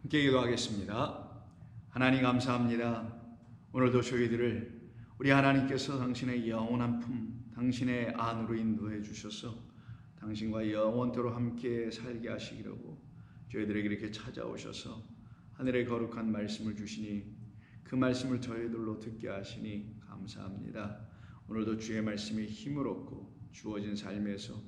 함께 기도하겠습니다. 하나님 감사합니다. 오늘도 저희들을 우리 하나님께서 당신의 영원한 품, 당신의 안으로 인도해 주셔서 당신과 영원토록 함께 살게 하시기로 저희들에게 이렇게 찾아오셔서 하늘의 거룩한 말씀을 주시니 그 말씀을 저희들로 듣게 하시니 감사합니다. 오늘도 주의 말씀이 힘을 얻고 주어진 삶에서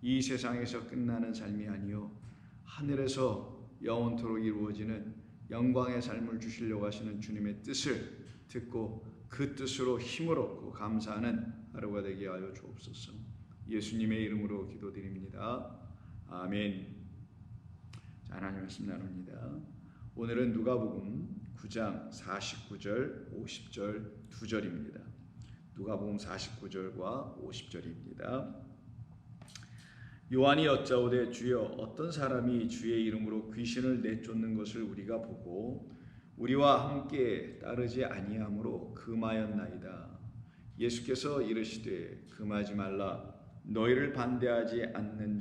이 세상에서 끝나는 삶이 아니요 하늘에서 영원토록 이루어지는 영광의 삶을 주시려고 하시는 주님의 뜻을 듣고 그 뜻으로 힘을 얻고 감사하는 하루가 되게 하여 주옵소서. 예수님의 이름으로 기도드립니다. 아멘. 자, 하나님 말씀 나눕니다. 오늘은 누가복음 9장 49절 50절 2절입니다. 누가복음 49절과 50절입니다. 요한이 여짜오되 주여 어떤 사람이 주의 이름으로 귀신을 내쫓는 것을 우리가 보고 우리와 함께 따르지 아니하므로 금하였나이다. 예수께서 이르시되 금하지 말라. 너희를 반대하지 않는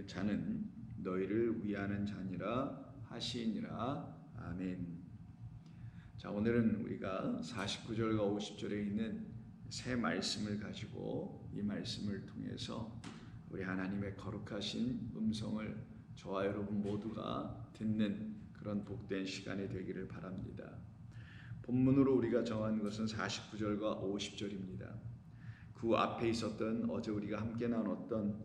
자는 너희를 위하는 자니라 하시니라. 아멘. 자, 오늘은 우리가 49절과 50절에 있는 세 말씀을 가지고 이 말씀을 통해서 우리 하나님의 거룩하신 음성을 저와 여러분 모두가 듣는 그런 복된 시간이 되기를 바랍니다. 본문으로 우리가 정한 것은 49절과 50절입니다. 그 앞에 있었던 어제 우리가 함께 나눴던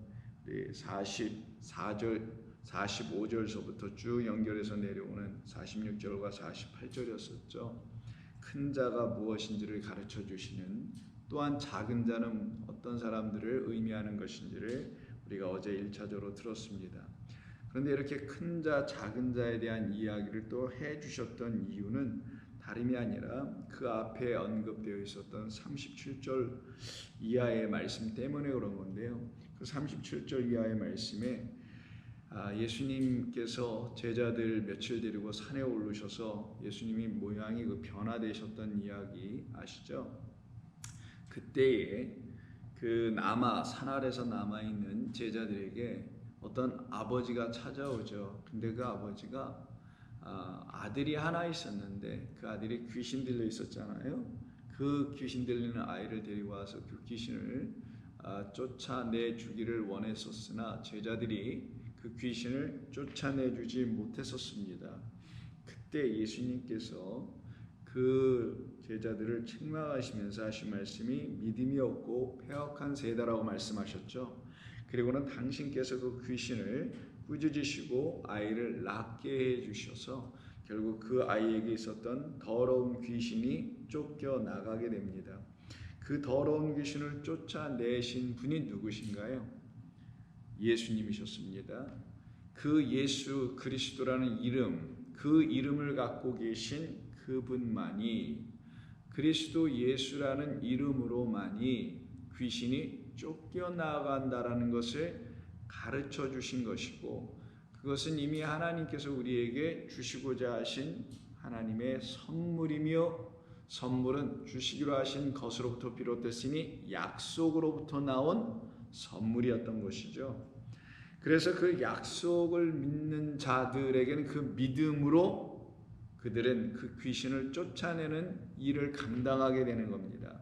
44절, 45절서부터 쭉 연결해서 내려오는 46절과 48절이었었죠. 큰 자가 무엇인지를 가르쳐 주시는, 또한 작은 자는 어떤 사람들을 의미하는 것인지를 우리가 어제 1차적으로 들었습니다. 그런데 이렇게 큰 자, 작은 자에 대한 이야기를 또 해주셨던 이유는 다름이 아니라 그 앞에 언급되어 있었던 37절 이하의 말씀 때문에 그런 건데요. 그 37절 이하의 말씀에 예수님께서 제자들 며칠 데리고 산에 오르셔서 예수님이 모양이 변화되셨던 이야기 아시죠? 그때에 그 산 아래서 남아있는 제자들에게 어떤 아버지가 찾아오죠. 근데 그 아버지가 아들이 하나 있었는데 그 아들이 귀신 들려 있었잖아요. 그 귀신 들리는 아이를 데리고 와서 그 귀신을 쫓아내 주기를 원했었으나 제자들이 그 귀신을 쫓아내주지 못했었습니다. 그때 예수님께서 그 제자들을 책망하시면서 하신 말씀이 믿음이 없고 패역한 세대라고 말씀하셨죠. 그리고는 당신께서 그 귀신을 꾸짖으시고 아이를 낫게 해주셔서 결국 그 아이에게 있었던 더러운 귀신이 쫓겨나가게 됩니다. 그 더러운 귀신을 쫓아내신 분이 누구신가요? 예수님이셨습니다. 그 예수 그리스도라는 이름, 그 이름을 갖고 계신 그분만이, 그리스도 예수라는 이름으로만이 귀신이 쫓겨나간다라는 것을 가르쳐 주신 것이고, 그것은 이미 하나님께서 우리에게 주시고자 하신 하나님의 선물이며, 선물은 주시기로 하신 것으로부터 비롯됐으니 약속으로부터 나온 선물이었던 것이죠. 그래서 그 약속을 믿는 자들에게는 그 믿음으로 그들은 그 귀신을 쫓아내는 일을 감당하게 되는 겁니다.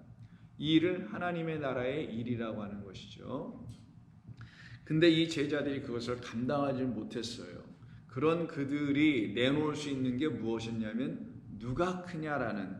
이 일을 하나님의 나라의 일이라고 하는 것이죠. 근데 이 제자들이 그것을 감당하지 못했어요. 그런 그들이 내놓을 수 있는 게 무엇이냐면 누가 크냐라는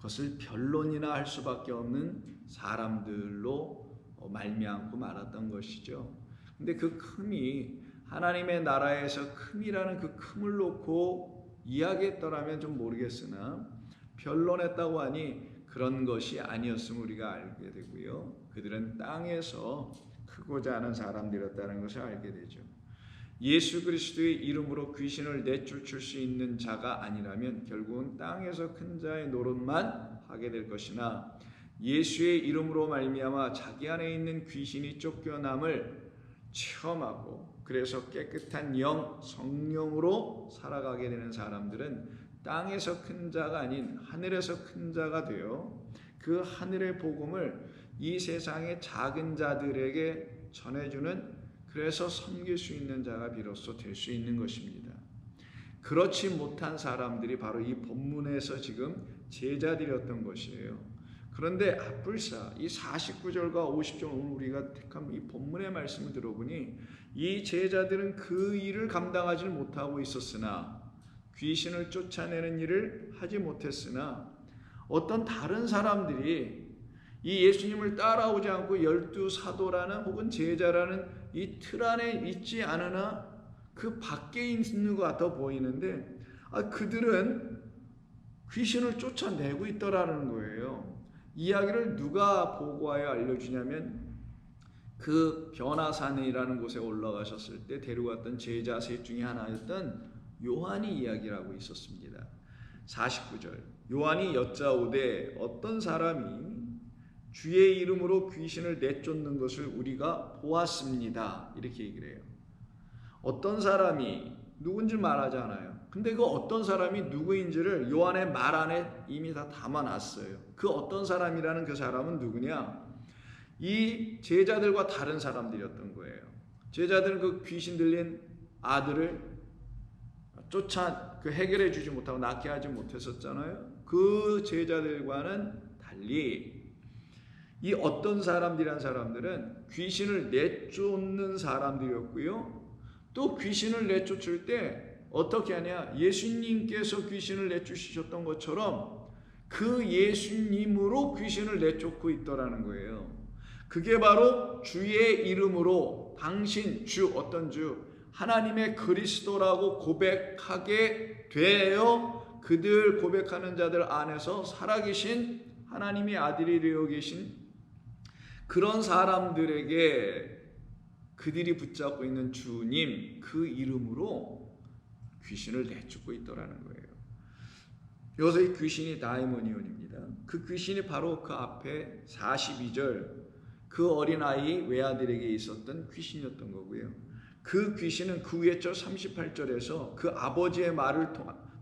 것을 변론이나 할 수밖에 없는 사람들로 말미암고 말았던 것이죠. 근데 그 큼이 하나님의 나라에서 큼이라는 그 큼을 놓고 이야기했더라면 좀 모르겠으나 변론했다고 하니 그런 것이 아니었음을 우리가 알게 되고요. 그들은 땅에서 크고자 하는 사람들이었다는 것을 알게 되죠. 예수 그리스도의 이름으로 귀신을 내쫓을 수 있는 자가 아니라면 결국은 땅에서 큰 자의 노릇만 하게 될 것이나, 예수의 이름으로 말미암아 자기 안에 있는 귀신이 쫓겨남을 체험하고 그래서 깨끗한 영, 성령으로 살아가게 되는 사람들은 땅에서 큰 자가 아닌 하늘에서 큰 자가 되어 그 하늘의 복음을 이 세상의 작은 자들에게 전해주는, 그래서 섬길 수 있는 자가 비로소 될 수 있는 것입니다. 그렇지 못한 사람들이 바로 이 본문에서 지금 제자들이었던 것이에요. 그런데 불사 이 49절과 50절 오늘 우리가 택한 이 본문의 말씀을 들어보니 이 제자들은 그 일을 감당하지 못하고 있었으나, 귀신을 쫓아내는 일을 하지 못했으나, 어떤 다른 사람들이 이 예수님을 따라오지 않고 12사도라는 혹은 제자라는 이 틀 안에 있지 않으나 그 밖에 있는 것 같아 보이는데, 그들은 귀신을 쫓아내고 있더라는 거예요. 이야기를 누가 보고하여 알려주냐면, 그 변화산이라는 곳에 올라가셨을 때 데려갔던 제자 셋 중에 하나였던 요한이 이야기를 하고 있었습니다. 49절, 요한이 여짜오되 어떤 사람이 주의 이름으로 귀신을 내쫓는 것을 우리가 보았습니다. 이렇게 얘기를 해요. 어떤 사람이 누군지 말하지 않아요. 근데 그 어떤 사람이 누구인지를 요한의 말 안에 이미 다 담아놨어요. 그 어떤 사람이라는 그 사람은 누구냐? 이 제자들과 다른 사람들이었던 거예요. 제자들은 그 귀신 들린 아들을 해결해 주지 못하고 낫게 하지 못했었잖아요. 그 제자들과는 달리 이 어떤 사람들이란 사람들은 귀신을 내쫓는 사람들이었고요. 또 귀신을 내쫓을 때 어떻게 하냐? 예수님께서 귀신을 내쫓으셨던 것처럼 그 예수님으로 귀신을 내쫓고 있더라는 거예요. 그게 바로 주의 이름으로 당신 주, 어떤 주, 하나님의 그리스도라고 고백하게 되어 그들 고백하는 자들 안에서 살아계신 하나님의 아들이 되어 계신 그런 사람들에게 그들이 붙잡고 있는 주님 그 이름으로 귀신을 내쫓고 있더라는 거예요. 여기서 이 귀신이 다이모니온입니다. 그 귀신이 바로 그 앞에 42절 그 어린아이 외아들에게 있었던 귀신이었던 거고요. 그 귀신은 그 위에 절 38절에서 그 아버지의 말을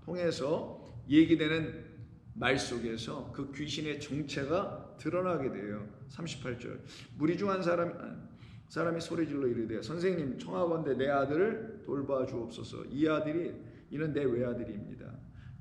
통해서 얘기되는 말 속에서 그 귀신의 정체가 드러나게 돼요. 38절, 무리 중 한 사람이 소리질러 이르되 선생님 청하건대 내 아들을 돌봐 주옵소서. 이는 내 외아들입니다.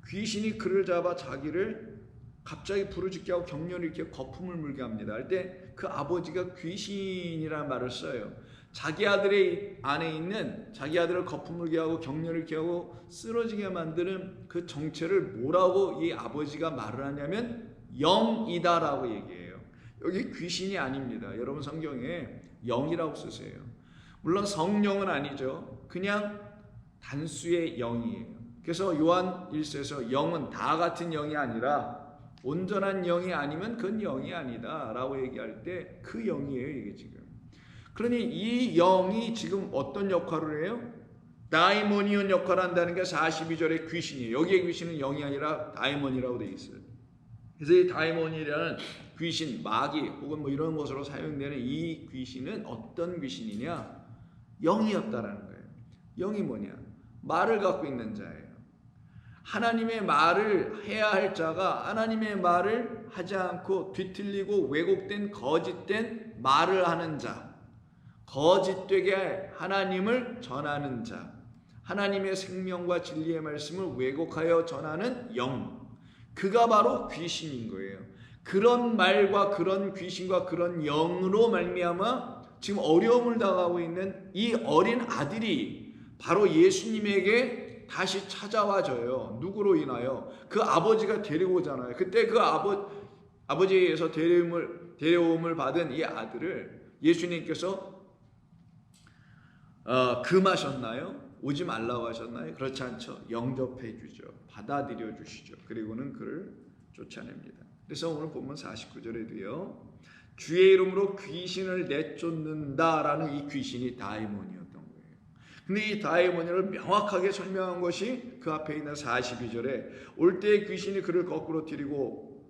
귀신이 그를 잡아 자기를 갑자기 부르짖게 하고 격렬히 이렇게 거품을 물게 합니다. 할 때 그 아버지가 귀신이라는 말을 써요. 자기 아들의 안에 있는 자기 아들을 거품 물게 하고 격렬히 이렇게 하고 쓰러지게 만드는 그 정체를 뭐라고 이 아버지가 말을 하냐면 영이다라고 얘기해요. 여기 귀신이 아닙니다. 여러분 성경에 영이라고 쓰세요. 물론 성령은 아니죠. 그냥 단수의 영이에요. 그래서 요한 1서에서 영은 다 같은 영이 아니라 온전한 영이 아니면 그건 영이 아니다 라고 얘기할 때 그 영이에요. 이게 지금. 그러니 이 영이 지금 어떤 역할을 해요? 다이모니온 역할을 한다는 게 42절의 귀신이에요. 여기의 귀신은 영이 아니라 다이몬이라고 되어 있어요. 그래서 이 다이몬이라는 귀신, 마귀 혹은 뭐 이런 것으로 사용되는 이 귀신은 어떤 귀신이냐? 영이었다라는 거예요. 영이 뭐냐? 말을 갖고 있는 자예요. 하나님의 말을 해야 할 자가 하나님의 말을 하지 않고 뒤틀리고 왜곡된 거짓된 말을 하는 자, 거짓되게 하나님을 전하는 자, 하나님의 생명과 진리의 말씀을 왜곡하여 전하는 영, 그가 바로 귀신인 거예요. 그런 말과 그런 귀신과 그런 영으로 말미암아 지금 어려움을 당하고 있는 이 어린 아들이 바로 예수님에게 다시 찾아와줘요. 누구로 인하여? 그 아버지가 데리고 오잖아요. 그때 그 아버지에 의해서 데려옴을 받은 이 아들을 예수님께서 금하셨나요? 오지 말라고 하셨나요? 그렇지 않죠. 영접해 주죠. 받아들여 주시죠. 그리고는 그를 쫓아냅니다. 그래서 오늘 본문 49절에도요. 주의 이름으로 귀신을 내쫓는다라는 이 귀신이 다이몬이었던 거예요. 근데 이 다이몬을 명확하게 설명한 것이 그 앞에 있는 42절에 올 때의 귀신이 그를 거꾸로 뒤리고,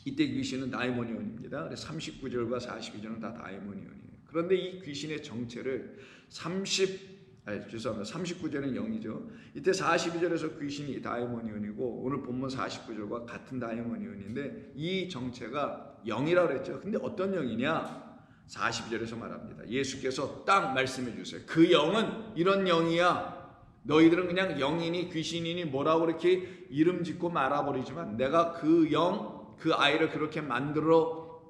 이때 귀신은 다이모니온입니다. 그래서 39절과 42절은 다 다이모니온이에요. 그런데 이 귀신의 정체를 39절은 0이죠. 이때 42절에서 귀신이 다이모니온이고 오늘 본문 49절과 같은 다이모니온인데 이 정체가 0이라고 그랬죠. 근데 어떤 영이냐? 42절에서 말합니다. 예수께서 딱 말씀해 주세요. 그 영은 이런 영이야. 너희들은 그냥 영이니 귀신이니 뭐라고 그렇게 이름 짓고 말아버리지만 내가 그 영, 그 아이를 그렇게 만들어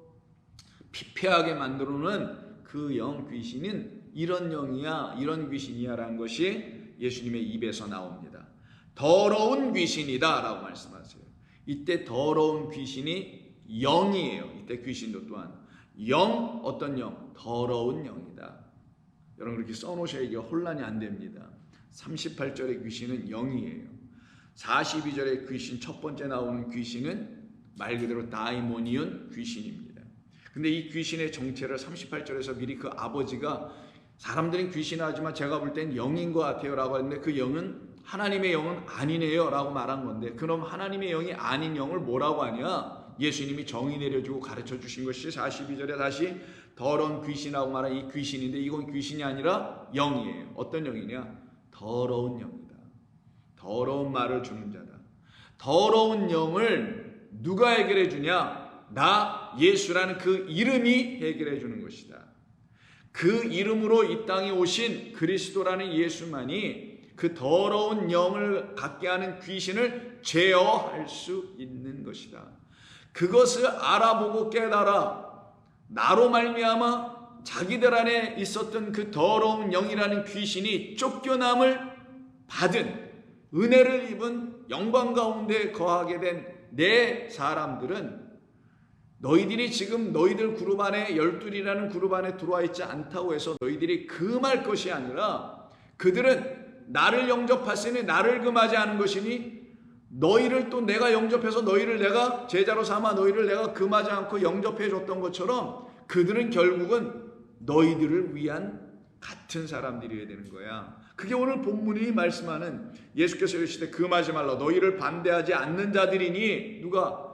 피폐하게 만들어놓은 그 영 귀신은 이런 영이야, 이런 귀신이야 라는 것이 예수님의 입에서 나옵니다. 더러운 귀신이다 라고 말씀하세요. 이때 더러운 귀신이 영이에요. 이때 귀신도 또한 영, 어떤 영? 더러운 영이다. 여러분 그렇게 써놓으셔야 이게 혼란이 안 됩니다. 38절의 귀신은 영이에요. 42절의 귀신 첫 번째 나오는 귀신은 말 그대로 다이모니온 귀신입니다. 근데 이 귀신의 정체를 38절에서 미리 그 아버지가 사람들은 귀신하지만 제가 볼 땐 영인 것 같아요 라고 했는데 그 영은 하나님의 영은 아니네요 라고 말한 건데 그럼 하나님의 영이 아닌 영을 뭐라고 하냐? 예수님이 정의 내려주고 가르쳐 주신 것이 42절에 다시 더러운 귀신하고 말한 이 귀신인데 이건 귀신이 아니라 영이에요. 어떤 영이냐? 더러운 영이다. 더러운 말을 주는 자다. 더러운 영을 누가 해결해 주냐? 나 예수라는 그 이름이 해결해 주는 것이다. 그 이름으로 이 땅에 오신 그리스도라는 예수만이 그 더러운 영을 갖게 하는 귀신을 제어할 수 있는 것이다. 그것을 알아보고 깨달아 나로 말미암아 자기들 안에 있었던 그 더러운 영이라는 귀신이 쫓겨남을 받은 은혜를 입은 영광 가운데 거하게 된 내 사람들은 너희들이 지금 너희들 그룹 안에 열둘이라는 그룹 안에 들어와 있지 않다고 해서 너희들이 금할 것이 아니라 그들은 나를 영접하시니 나를 금하지 않은 것이니 너희를 또 내가 영접해서 너희를 내가 제자로 삼아 너희를 내가 금하지 않고 영접해 줬던 것처럼 그들은 결국은 너희들을 위한 같은 사람들이어야 되는 거야. 그게 오늘 본문이 말씀하는 예수께서 이르시되 금하지 말라 너희를 반대하지 않는 자들이니 누가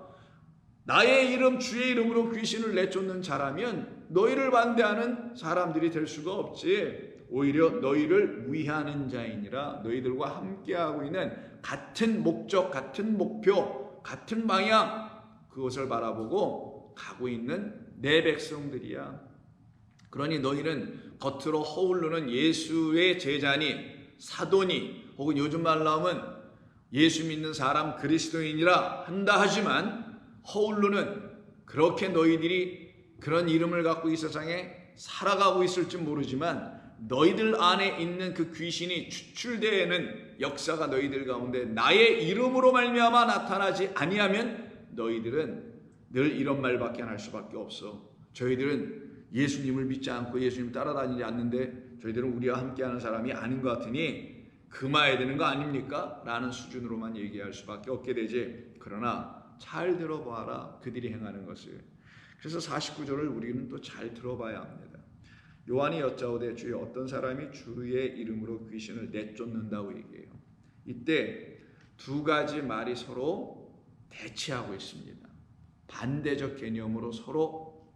나의 이름 주의 이름으로 귀신을 내쫓는 자라면 너희를 반대하는 사람들이 될 수가 없지. 오히려 너희를 위하는 자이니라. 너희들과 함께하고 있는 같은 목적, 같은 목표, 같은 방향 그것을 바라보고 가고 있는 내 백성들이야. 그러니 너희는 겉으로 허울르는 예수의 제자니 사도니 혹은 요즘 말로 하면 예수 믿는 사람 그리스도인이라 한다 하지만 허울르는 그렇게 너희들이 그런 이름을 갖고 이 세상에 살아가고 있을지 모르지만 너희들 안에 있는 그 귀신이 추출되는 역사가 너희들 가운데 나의 이름으로 말미암아 나타나지 아니하면 너희들은 늘 이런 말밖에 안 할 수밖에 없어. 저희들은 예수님을 믿지 않고 예수님 따라다니지 않는데 저희들은 우리와 함께하는 사람이 아닌 것 같으니 금화해야 되는 거 아닙니까? 라는 수준으로만 얘기할 수밖에 없게 되지. 그러나 잘 들어봐라 그들이 행하는 것을. 그래서 49절을 우리는 또 잘 들어봐야 합니다. 요한이 여짜오되 주여 어떤 사람이 주의 이름으로 귀신을 내쫓는다고 얘기해요. 이때 두 가지 말이 서로 대치하고 있습니다. 반대적 개념으로 서로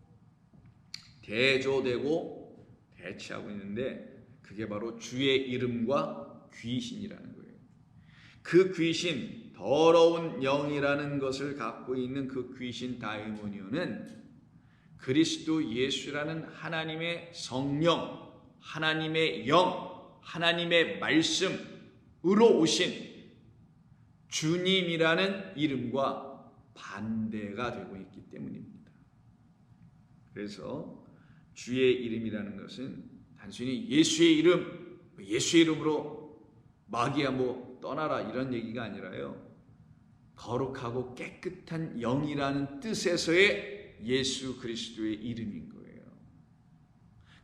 대조되고 대치하고 있는데 그게 바로 주의 이름과 귀신이라는 거예요. 그 귀신, 더러운 영이라는 것을 갖고 있는 그 귀신 다이모니온은 그리스도 예수라는 하나님의 성령, 하나님의 영, 하나님의 말씀으로 오신 주님이라는 이름과 반대가 되고 있기 때문입니다. 그래서 주의 이름이라는 것은 단순히 예수의 이름, 예수의 이름으로 마귀야 뭐 떠나라 이런 얘기가 아니라요. 거룩하고 깨끗한 영이라는 뜻에서의 예수 그리스도의 이름인 거예요.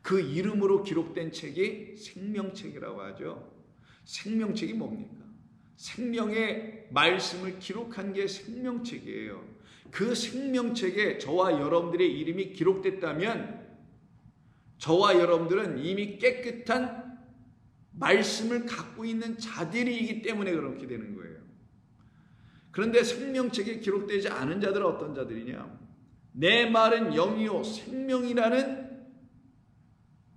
그 이름으로 기록된 책이 생명책이라고 하죠. 생명책이 뭡니까? 생명의 말씀을 기록한 게 생명책이에요. 그 생명책에 저와 여러분들의 이름이 기록됐다면 저와 여러분들은 이미 깨끗한 말씀을 갖고 있는 자들이기 때문에 그렇게 되는 거예요. 그런데 생명책에 기록되지 않은 자들은 어떤 자들이냐? 내 말은 영이요 생명이라는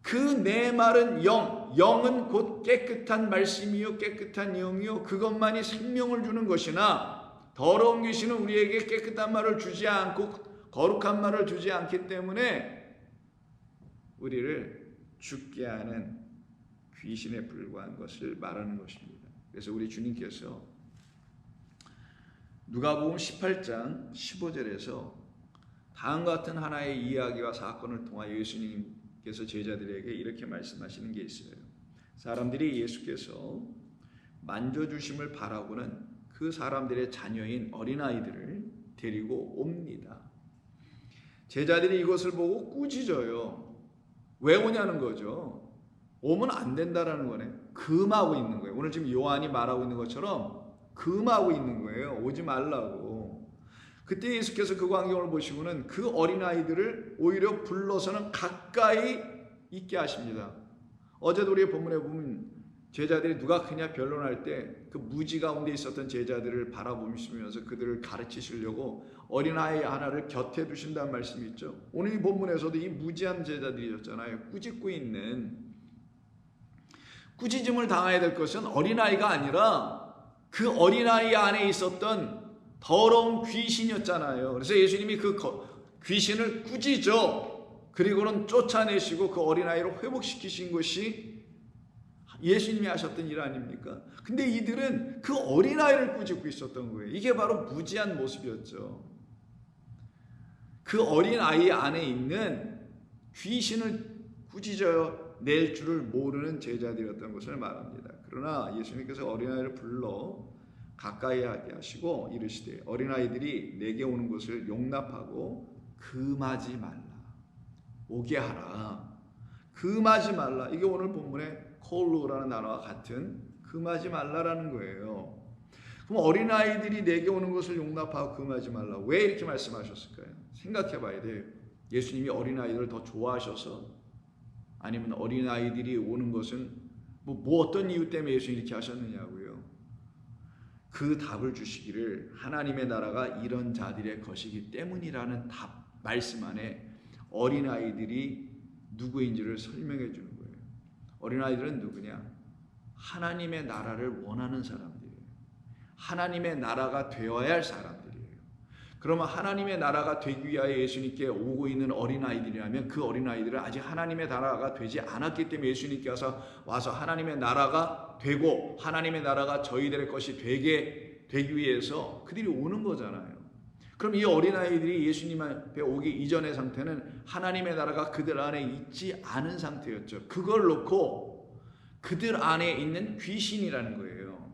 그 내 말은 영, 영은 곧 깨끗한 말씀이요 깨끗한 영이요 그것만이 생명을 주는 것이나 더러운 귀신은 우리에게 깨끗한 말을 주지 않고 거룩한 말을 주지 않기 때문에 우리를 죽게 하는 귀신에 불과한 것을 말하는 것입니다. 그래서 우리 주님께서 누가복음 18장 15절에서 다음과 같은 하나의 이야기와 사건을 통하여 예수님께서 제자들에게 이렇게 말씀하시는 게 있어요. 사람들이 예수께서 만져주심을 바라고는 그 사람들의 자녀인 어린아이들을 데리고 옵니다. 제자들이 이것을 보고 꾸짖어요. 왜 오냐는 거죠. 오면 안 된다라는 거네. 금하고 있는 거예요. 오늘 지금 요한이 말하고 있는 것처럼 금하고 있는 거예요. 오지 말라고. 그때 예수께서 그 광경을 보시고는 그 어린아이들을 오히려 불러서는 가까이 있게 하십니다. 어제도 우리의 본문에 보면 제자들이 누가 크냐 변론할 때 그 무지 가운데 있었던 제자들을 바라보시면서 그들을 가르치시려고 어린아이 하나를 곁에 두신다는 말씀이 있죠. 오늘 이 본문에서도 이 무지한 제자들이었잖아요. 꾸짖고 있는, 꾸짖음을 당해야 될 것은 어린아이가 아니라 그 어린아이 안에 있었던 더러운 귀신이었잖아요. 그래서 예수님이 그 귀신을 꾸짖어 그리고는 쫓아내시고 그 어린아이를 회복시키신 것이 예수님이 하셨던 일 아닙니까? 근데 이들은 그 어린아이를 꾸짖고 있었던 거예요. 이게 바로 무지한 모습이었죠. 그 어린아이 안에 있는 귀신을 꾸짖어 낼 줄을 모르는 제자들이었던 것을 말합니다. 그러나 예수님께서 어린아이를 불러 가까이 하게 하시고 이르시되 어린아이들이 내게 오는 것을 용납하고 금하지 말라. 오게 하라. 금하지 말라. 이게 오늘 본문의 콜루라는 단어와 같은 금하지 말라라는 거예요. 그럼 어린아이들이 내게 오는 것을 용납하고 금하지 말라. 왜 이렇게 말씀하셨을까요? 생각해 봐야 돼요. 예수님이 어린아이들을 더 좋아하셔서, 아니면 어린아이들이 오는 것은 뭐 어떤 이유 때문에 예수님이 이렇게 하셨느냐고요. 그 답을 주시기를 하나님의 나라가 이런 자들의 것이기 때문이라는 말씀 안에 어린아이들이 누구인지를 설명해 주는 거예요. 어린아이들은 누구냐? 하나님의 나라를 원하는 사람들이에요. 하나님의 나라가 되어야 할 사람들이에요. 그러면 하나님의 나라가 되기 위하여 예수님께 오고 있는 어린아이들이라면 그 어린아이들은 아직 하나님의 나라가 되지 않았기 때문에 예수님께 와서 하나님의 나라가 되고 하나님의 나라가 저희들의 것이 되기 위해서 그들이 오는 거잖아요. 그럼 이 어린아이들이 예수님 앞에 오기 이전의 상태는 하나님의 나라가 그들 안에 있지 않은 상태였죠. 그걸 놓고 그들 안에 있는 귀신이라는 거예요.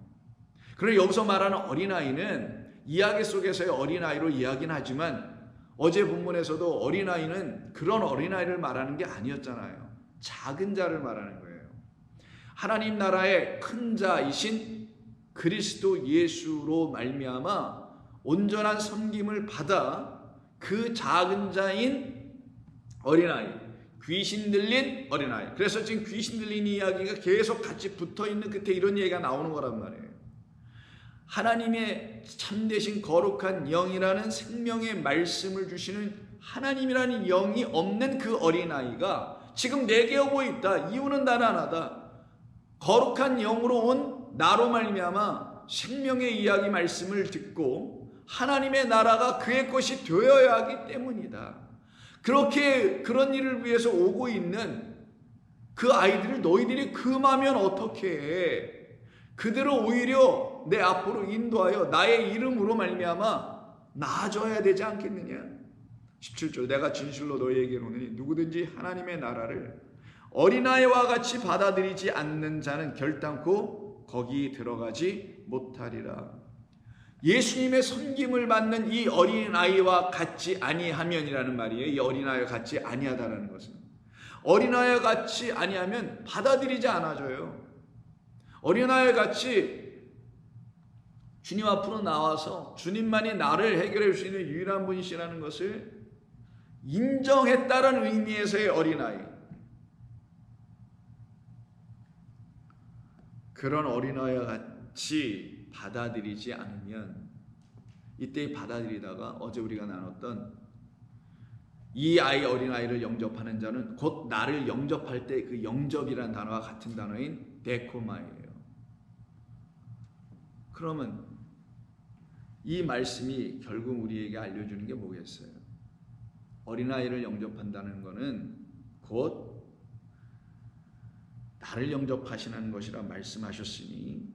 그러나 여기서 말하는 어린아이는 이야기 속에서의 어린아이로 이야기는 하지만 어제 본문에서도 어린아이는 그런 어린아이를 말하는 게 아니었잖아요. 작은 자를 말하는 거예요. 하나님 나라의 큰 자이신 그리스도 예수로 말미암아 온전한 섬김을 받아 그 작은 자인 어린아이, 귀신 들린 어린아이. 그래서 지금 귀신 들린 이야기가 계속 같이 붙어있는 끝에 이런 얘기가 나오는 거란 말이에요. 하나님의 참되신 거룩한 영이라는 생명의 말씀을 주시는 하나님이라는 영이 없는 그 어린아이가 지금 내게 오고 있다. 이유는 단 하나다. 거룩한 영으로 온 나로 말미암아 생명의 이야기 말씀을 듣고 하나님의 나라가 그의 것이 되어야 하기 때문이다. 그런 일을 위해서 오고 있는 그 아이들을 너희들이 금하면 어떻게 해? 그들을 오히려 내 앞으로 인도하여 나의 이름으로 말미암아 나아져야 되지 않겠느냐? 17절 내가 진실로 너희에게 이르노니 누구든지 하나님의 나라를 어린아이와 같이 받아들이지 않는 자는 결단코 거기 들어가지 못하리라. 예수님의 섬김을 받는 이 어린아이와 같이 아니하면이라는 말이에요. 이 어린아이와 같이 아니하다라는 것은 어린아이와 같이 아니하면 받아들이지 않아줘요. 어린아이와 같이 주님 앞으로 나와서 주님만이 나를 해결해 줄 수 있는 유일한 분이시라는 것을 인정했다는 의미에서의 어린아이. 그런 어린아이와 같이 받아들이지 않으면 이때 받아들이다가 어제 우리가 나눴던 이 어린아이를 영접하는 자는 곧 나를 영접할 때 그 영접이라는 단어와 같은 단어인 데코마예요. 그러면 이 말씀이 결국 우리에게 알려주는 게 뭐겠어요? 어린아이를 영접한다는 것은 곧 나를 영접하시는 것이라 말씀하셨으니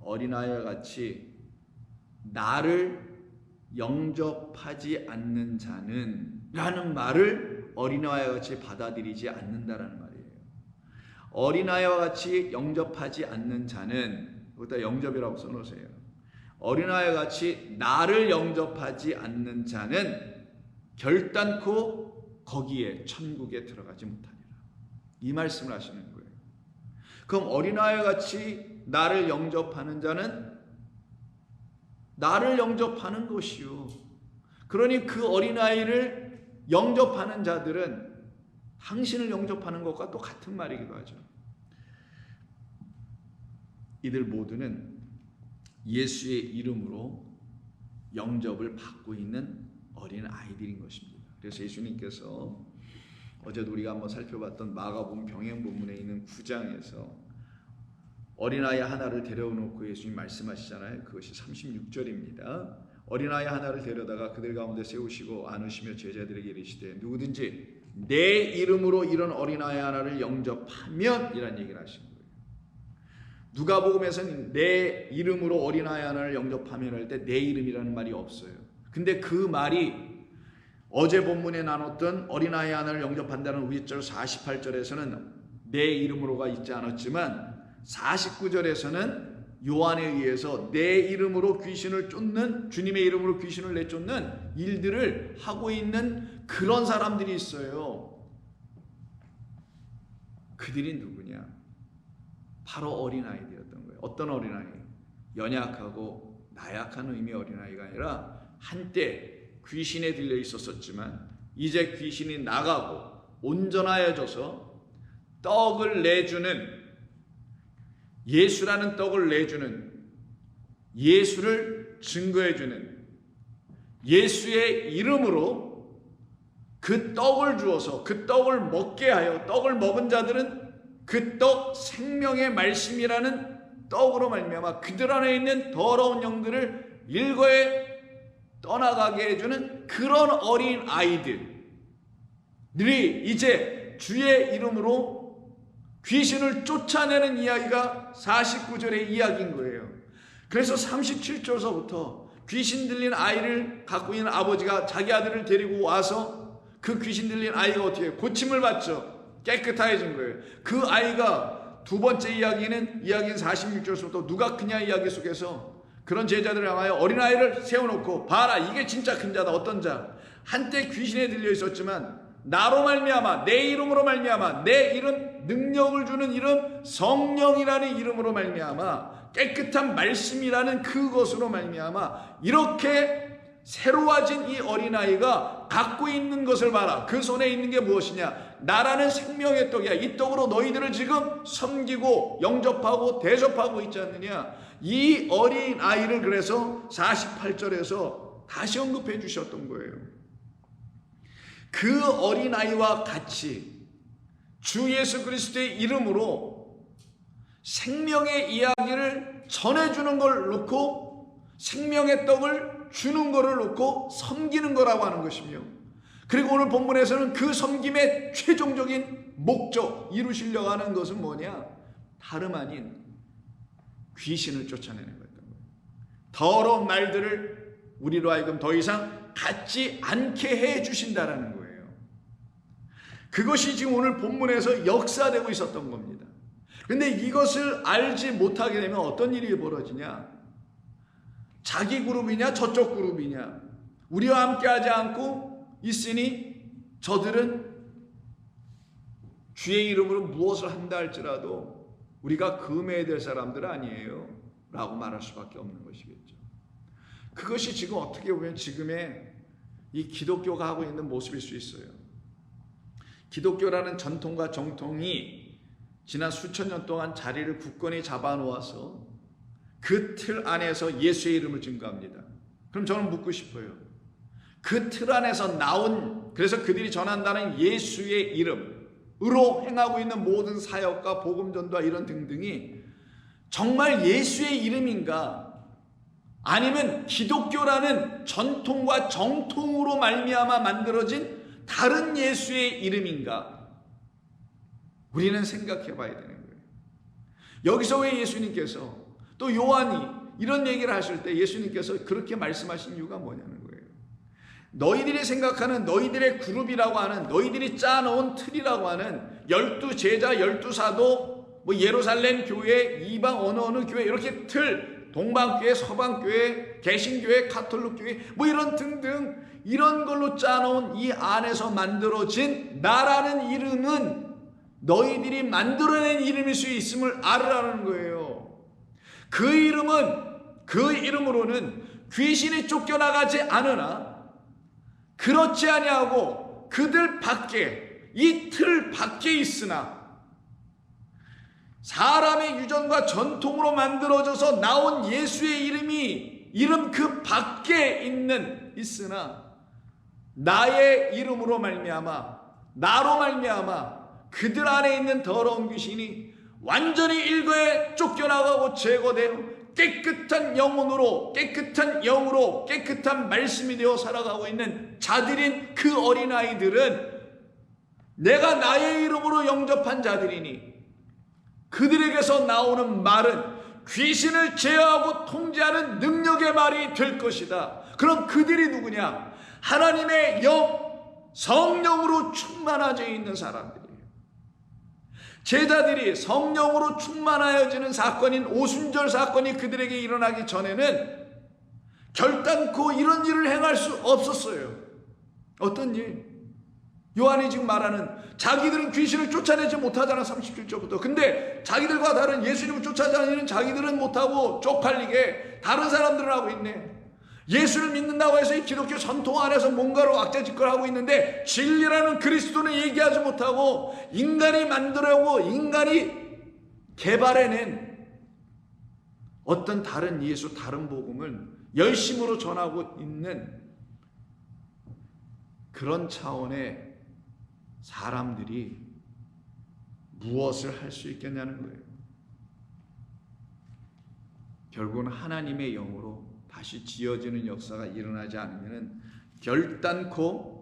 어린아이와 같이 나를 영접하지 않는 자는 라는 말을 어린아이와 같이 받아들이지 않는다라는 말이에요. 어린아이와 같이 영접하지 않는 자는, 여기다 영접이라고 써놓으세요. 어린아이와 같이 나를 영접하지 않는 자는 결단코 거기에 천국에 들어가지 못하리라. 이 말씀을 하시는 거예요. 그럼 어린아이와 같이 나를 영접하는 자는 나를 영접하는 것이요. 그러니 그 어린아이를 영접하는 자들은 당신을 영접하는 것과 또 같은 말이기도 하죠. 이들 모두는 예수의 이름으로 영접을 받고 있는 어린 아이들인 것입니다. 그래서 예수님께서 어제도 우리가 한번 살펴봤던 마가복음 병행 본문에 있는 9장에서 어린아이 하나를 데려놓고 예수님 말씀하시잖아요. 그것이 36절입니다. 어린아이 하나를 데려다가 그들 가운데 세우시고 안으시며 제자들에게 이르시되 누구든지 내 이름으로 이런 어린아이 하나를 영접하면 이란 얘기를 하신 거예요. 누가복음에서는 내 이름으로 어린아이 하나를 영접하면 할 때 내 이름이라는 말이 없어요. 근데 그 말이 어제 본문에 나눴던 어린아이 하나를 영접한다는 1절 48절에서는 내 이름으로가 있지 않았지만 49절에서는 요한에 의해서 내 이름으로 귀신을 쫓는, 주님의 이름으로 귀신을 내쫓는 일들을 하고 있는 그런 사람들이 있어요. 그들이 누구냐? 바로 어린아이들이었던 거예요. 어떤 어린아이? 연약하고 나약한 의미의 어린아이가 아니라 한때 귀신에 들려 있었지만 이제 귀신이 나가고 온전하여져서 떡을 내주는, 예수라는 떡을 내주는, 예수를 증거해주는, 예수의 이름으로 그 떡을 주어서 그 떡을 먹게 하여 떡을 먹은 자들은 그 떡 생명의 말씀이라는 떡으로 말미암아 그들 안에 있는 더러운 영들을 일거에 떠나가게 해주는 그런 어린 아이들이 이제 주의 이름으로 귀신을 쫓아내는 이야기가 49절의 이야기인 거예요. 그래서 37절서부터 귀신 들린 아이를 갖고 있는 아버지가 자기 아들을 데리고 와서 그 귀신 들린 아이가 어떻게 해요? 고침을 받죠. 깨끗해진 거예요. 그 아이가 두 번째 이야기는 46절서부터 누가 크냐 이야기 속에서 그런 제자들을 향하여 어린아이를 세워놓고 봐라 이게 진짜 큰 자다. 어떤 자? 한때 귀신에 들려 있었지만 나로 말미암아 내 이름으로 말미암아 내 이름 능력을 주는 이름 성령이라는 이름으로 말미암아 깨끗한 말씀이라는 그것으로 말미암아 이렇게 새로워진 이 어린아이가 갖고 있는 것을 봐라. 그 손에 있는 게 무엇이냐? 나라는 생명의 떡이야. 이 떡으로 너희들을 지금 섬기고 영접하고 대접하고 있지 않느냐? 이 어린아이를 그래서 48절에서 다시 언급해 주셨던 거예요. 그 어린아이와 같이 주 예수 그리스도의 이름으로 생명의 이야기를 전해주는 걸 놓고 생명의 떡을 주는 거를 놓고 섬기는 거라고 하는 것이며, 그리고 오늘 본문에서는 그 섬김의 최종적인 목적 이루시려고 하는 것은 뭐냐? 다름 아닌 귀신을 쫓아내는 거였던 거예요. 더러운 말들을 우리로 하여금 더 이상 갖지 않게 해 주신다라는 거예요. 그것이 지금 오늘 본문에서 역사되고 있었던 겁니다. 그런데 이것을 알지 못하게 되면 어떤 일이 벌어지냐? 자기 그룹이냐 저쪽 그룹이냐, 우리와 함께 하지 않고 있으니 저들은 주의 이름으로 무엇을 한다 할지라도 우리가 금해야 될 사람들 아니에요 라고 말할 수밖에 없는 것이겠죠. 그것이 지금 어떻게 보면 지금의 이 기독교가 하고 있는 모습일 수 있어요. 기독교라는 전통과 정통이 지난 수천 년 동안 자리를 굳건히 잡아놓아서 그 틀 안에서 예수의 이름을 증거합니다. 그럼 저는 묻고 싶어요. 그 틀 안에서 나온, 그래서 그들이 전한다는 예수의 이름으로 행하고 있는 모든 사역과 복음전도와 이런 등등이 정말 예수의 이름인가? 아니면 기독교라는 전통과 정통으로 말미암아 만들어진 다른 예수의 이름인가? 우리는 생각해 봐야 되는 거예요. 여기서 왜 예수님께서 또 요한이 이런 얘기를 하실 때 예수님께서 그렇게 말씀하신 이유가 뭐냐는 거예요. 너희들이 생각하는 너희들의 그룹이라고 하는 너희들이 짜놓은 틀이라고 하는 12제자 12사도 뭐 예루살렘 교회 이방 어느 교회 이렇게 틀 동방교회 서방교회 개신교회 가톨릭교회 뭐 이런 등등 이런 걸로 짜놓은 이 안에서 만들어진 나라는 이름은 너희들이 만들어낸 이름일 수 있음을 알으라는 거예요. 그 이름으로는 귀신이 쫓겨나가지 않으나 그렇지 아니하고 그들 밖에 이 틀 밖에 있으나 사람의 유전과 전통으로 만들어져서 나온 예수의 이름 그 밖에 있으나 나의 이름으로 말미암아 나로 말미암아 그들 안에 있는 더러운 귀신이 완전히 일거에 쫓겨나가고 제거되어 깨끗한 영혼으로 깨끗한 영으로 깨끗한 말씀이 되어 살아가고 있는 자들인 그 어린아이들은 내가 나의 이름으로 영접한 자들이니 그들에게서 나오는 말은 귀신을 제어하고 통제하는 능력의 말이 될 것이다. 그럼 그들이 누구냐? 하나님의 성령으로 충만하여 있는 사람들이에요. 제자들이 성령으로 충만하여지는 사건인 오순절 사건이 그들에게 일어나기 전에는 결단코 이런 일을 행할 수 없었어요. 어떤 일? 요한이 지금 말하는 자기들은 귀신을 쫓아내지 못하잖아. 37절부터. 근데 자기들과 다른 예수님을 쫓아다니는 자기들은 못하고 쪽팔리게 다른 사람들은 하고 있네. 예수를 믿는다고 해서 이 기독교 전통 안에서 뭔가로 악재짓거를 하고 있는데 진리라는 그리스도는 얘기하지 못하고 인간이 만들어오고 인간이 개발해낸 어떤 다른 예수 다른 복음을 열심으로 전하고 있는 그런 차원의 사람들이 무엇을 할 수 있겠냐는 거예요. 결국은 하나님의 영으로 다시 지어지는 역사가 일어나지 않으면 결단코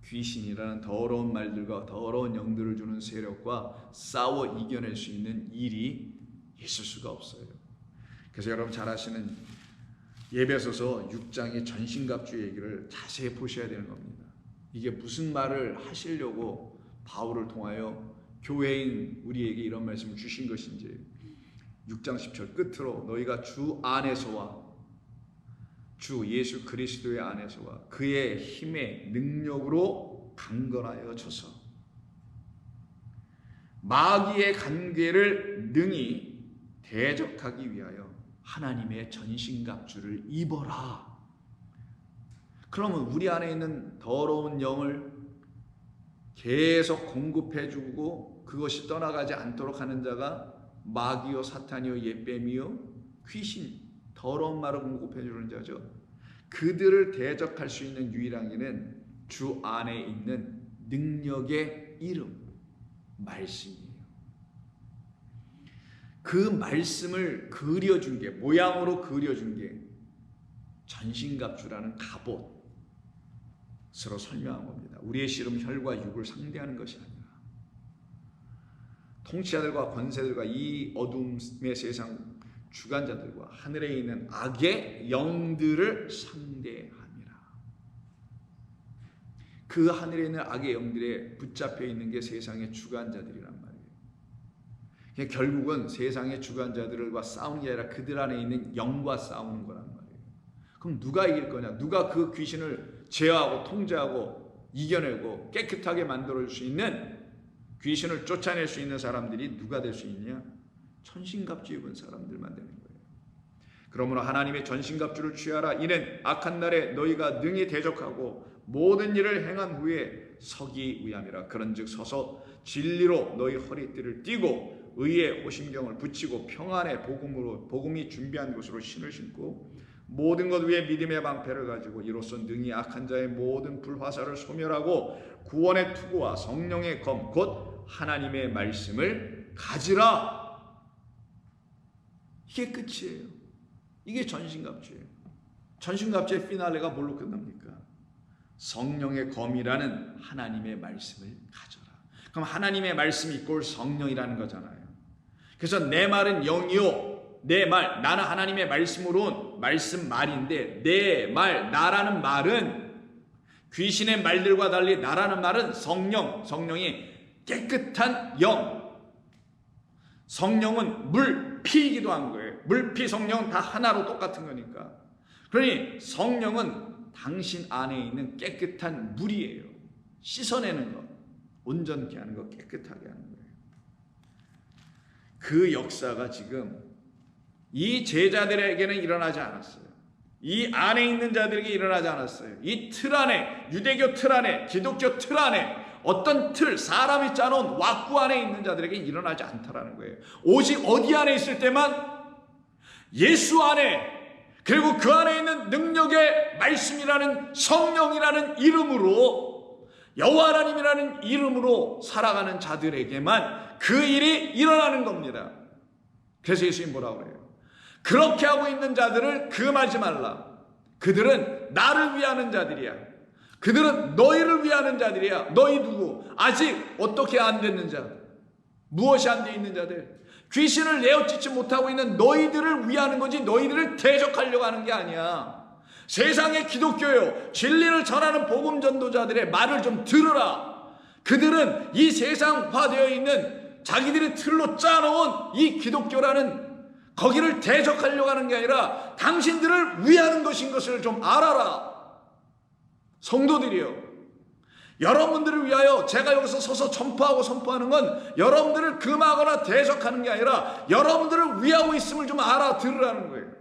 귀신이라는 더러운 말들과 더러운 영들을 주는 세력과 싸워 이겨낼 수 있는 일이 있을 수가 없어요. 그래서 여러분 잘 아시는 에베소서 6장의 전신갑주 얘기를 자세히 보셔야 되는 겁니다. 이게 무슨 말을 하시려고 바울을 통하여 교회인 우리에게 이런 말씀을 주신 것인지 6장 10절 끝으로 너희가 주 안에서와 주 예수 그리스도의 안에서와 그의 힘의 능력으로 강건하여져서 마귀의 간계를 능히 대적하기 위하여 하나님의 전신갑주를 입어라. 그러면 우리 안에 있는 더러운 영을 계속 공급해주고 그것이 떠나가지 않도록 하는 자가 마귀요 사탄이요 옛뱀이요 귀신 더러운 말을 공급해주는 자죠. 그들을 대적할 수 있는 유일한 길은 주 안에 있는 능력의 이름 말씀이에요. 그 말씀을 그려준 게 모양으로 그려준 게 전신갑주라는 갑옷으로 설명한 겁니다. 우리의 씨름 혈과 육을 상대하는 것이 아니라 통치자들과 권세들과 이 어둠의 세상 주관자들과 하늘에 있는 악의 영들을 상대함이라. 그 하늘에 있는 악의 영들에 붙잡혀 있는 게 세상의 주관자들이란 말이에요. 결국은 세상의 주관자들과 싸우는 게 아니라 그들 안에 있는 영과 싸우는 거란 말이에요. 그럼 누가 이길 거냐? 누가 그 귀신을 제어하고 통제하고 이겨내고 깨끗하게 만들어줄 수 있는 귀신을 쫓아낼 수 있는 사람들이 누가 될 수 있냐? 전신갑주 입은 사람들만 되는 거예요. 그러므로 하나님의 전신갑주를 취하라. 이는 악한 날에 너희가 능히 대적하고 모든 일을 행한 후에 서기 위함이라. 그런즉 서서 진리로 너희 허리띠를 띠고 의의 호심경을 붙이고 평안의 복음이 준비한 곳으로 신을 신고 모든 것 위에 믿음의 방패를 가지고 이로써 능히 악한 자의 모든 불화살을 소멸하고 구원의 투구와 성령의 검 곧 하나님의 말씀을 가지라. 이게 끝이에요. 이게 전신갑주예요. 전신갑주의 피날레가 뭘로 끝납니까? 성령의 검이라는 하나님의 말씀을 가져라. 그럼 하나님의 말씀이 이꼴 성령이라는 거잖아요. 그래서 내 말은 영이요 내 말, 나는 하나님의 말씀으로 온 말씀 말인데 내 말, 나라는 말은 귀신의 말들과 달리 나라는 말은 성령이 깨끗한 영, 성령은 물, 피이기도 한 거예요. 물, 피, 성령은 다 하나로 똑같은 거니까. 그러니 성령은 당신 안에 있는 깨끗한 물이에요. 씻어내는 것, 온전케 하는 것, 깨끗하게 하는 거예요. 그 역사가 지금 이 제자들에게는 일어나지 않았어요. 이 안에 있는 자들에게 일어나지 않았어요. 이 틀 안에, 유대교 틀 안에, 기독교 틀 안에 어떤 틀, 사람이 짜놓은 왁구 안에 있는 자들에게 일어나지 않다라는 거예요. 오직 어디 안에 있을 때만 예수 안에, 그리고 그 안에 있는 능력의 말씀이라는 성령이라는 이름으로, 여호와 하나님이라는 이름으로 살아가는 자들에게만 그 일이 일어나는 겁니다. 그래서 예수님 뭐라고 그래요? 그렇게 하고 있는 자들을 금하지 말라. 그들은 나를 위하는 자들이야. 그들은 너희를 위하는 자들이야. 너희 누구? 아직 어떻게 안 됐는 자, 무엇이 안 돼 있는 자들, 귀신을 내어쫓지 못하고 있는 너희들을 위하는 거지 너희들을 대적하려고 하는 게 아니야. 세상의 기독교요, 진리를 전하는 복음 전도자들의 말을 좀 들으라. 그들은 이 세상화되어 있는 자기들의 틀로 짜놓은 이 기독교라는 거기를 대적하려고 하는 게 아니라 당신들을 위하는 것인 것을 좀 알아라. 성도들이요, 여러분들을 위하여 제가 여기서 서서 전파하고 선포하는 건 여러분들을 금하거나 대적하는 게 아니라 여러분들을 위하고 있음을 좀 알아들으라는 거예요.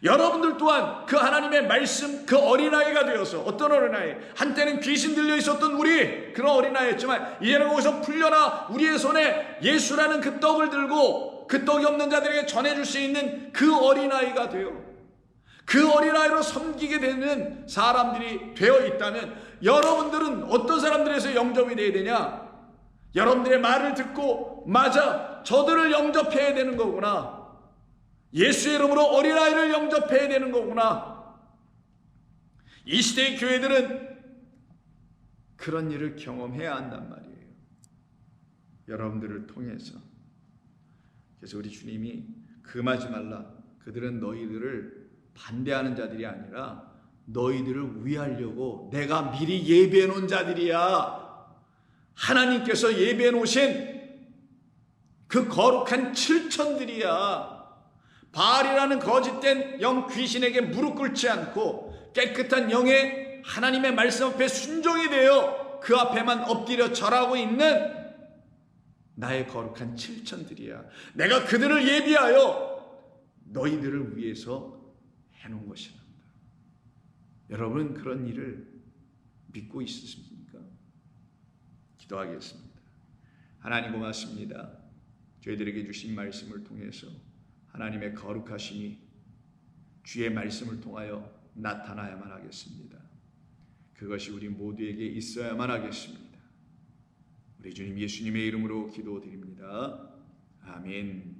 여러분들 또한 그 하나님의 말씀, 그 어린아이가 되어서, 어떤 어린아이? 한때는 귀신 들려 있었던 우리, 그런 어린아이였지만 이제는 거기서 풀려나 우리의 손에 예수라는 그 떡을 들고 그 떡이 없는 자들에게 전해줄 수 있는 그 어린아이가 되어 그 어린아이로 섬기게 되는 사람들이 되어 있다면, 여러분들은 어떤 사람들에서 영접이 되어야 되냐? 여러분들의 말을 듣고 맞아, 저들을 영접해야 되는 거구나, 예수의 이름으로 어린아이를 영접해야 되는 거구나. 이 시대의 교회들은 그런 일을 경험해야 한단 말이에요, 여러분들을 통해서. 그래서 우리 주님이 금하지 말라, 그들은 너희들을 반대하는 자들이 아니라 너희들을 위하려고 내가 미리 예배해 놓은 자들이야. 하나님께서 예배해 놓으신 그 거룩한 칠천들이야. 바알이라는 거짓된 영 귀신에게 무릎 꿇지 않고 깨끗한 영의 하나님의 말씀 앞에 순종이 되어 그 앞에만 엎드려 절하고 있는 나의 거룩한 칠천들이야. 내가 그들을 예비하여 너희들을 위해서 해놓은 것이란다. 여러분, 그런 일을 믿고 있으십니까? 기도하겠습니다. 하나님 고맙습니다. 저희들에게 주신 말씀을 통해서 하나님의 거룩하심이 주의 말씀을 통하여 나타나야만 하겠습니다. 그것이 우리 모두에게 있어야만 하겠습니다. 우리 주님 예수님의 이름으로 기도드립니다. 아멘.